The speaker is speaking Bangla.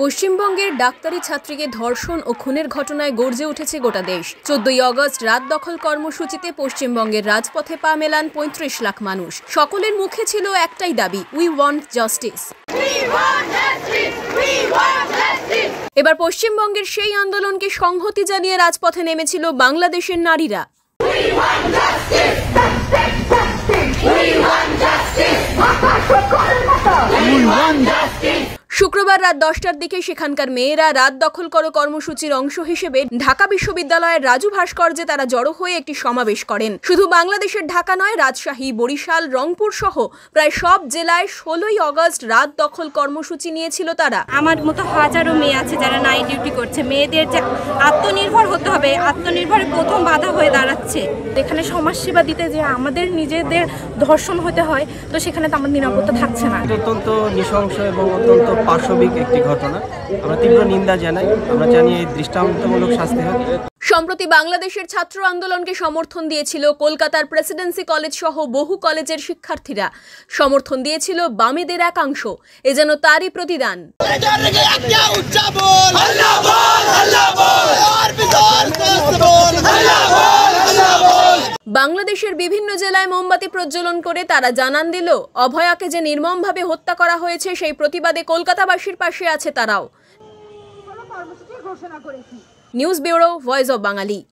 পশ্চিমবঙ্গের ডাক্তারি ছাত্রীকে ধর্ষণ ও খুনের ঘটনায় গর্জে উঠেছে গোটা দেশ। 14ই আগস্ট রাত দখল কর্মসূচিতে পশ্চিমবঙ্গের রাজপথে পা মেলান 35 লাখ মানুষ। সকলের মুখে ছিল একটাই দাবি, উই ওয়ান্ট জাস্টিস। এবার পশ্চিমবঙ্গের সেই আন্দোলনকে সংহতি জানিয়ে রাজপথে নেমেছিল বাংলাদেশের নারীরা। শুক্রবার রাত 10টার দিকে সেখানকার মেয়েরা রাত দখল করো কর্মসূচির অংশ হিসেবে ঢাকা বিশ্ববিদ্যালয়ের রাজু ভাস্কর্যে তারা জড়ো হয়ে একটি সমাবেশ করেন। শুধু বাংলাদেশের ঢাকা নয়, রাজশাহী, বরিশাল, রংপুর সহ প্রায় সব জেলায় 16ই আগস্ট রাত দখল কর্মসূচি নিয়েছিল তারা। আমার মতো হাজারো মেয়ে আছে যারা নাইট ডিউটি করছে। মেয়েদের যে আত্মনির্ভর হতে হবে, আত্মনির্ভরের প্রথম বাধা হয়ে দাঁড়াচ্ছে। এখানে সমাজসেবা দিতে যে আমাদের নিজেদের ধর্ষণ হতে হয়, তো সেখানে তো আমার নিরাপত্তা থাকছে না। অত্যন্ত নৃশংস এবং অত্যন্ত পাশবিক একটি ঘটনা। আমরা তীব্র নিন্দা জানাই। আমরা জানি এই দৃষ্টান্তমূলক শাস্তি হোক। সম্প্রতি বাংলাদেশের ছাত্র আন্দোলনকে সমর্থন দিয়েছিল কলকাতার প্রেসিডেন্সি কলেজ সহ বহু কলেজের শিক্ষার্থীরা। সমর্থন দিয়েছিল বামেদের একাংশ। এ যেন তারই প্রতিদান। বাংলাদেশের বিভিন্ন জেলায় মোমবাতি প্রজ্বলন করে তারা জানান দিল, অভয়াকে যে নির্মমভাবে হত্যা করা হয়েছে সেই প্রতিবাদে কলকাতাবাসীর পাশে আছে তারাও। News bureau, voice of Bangali.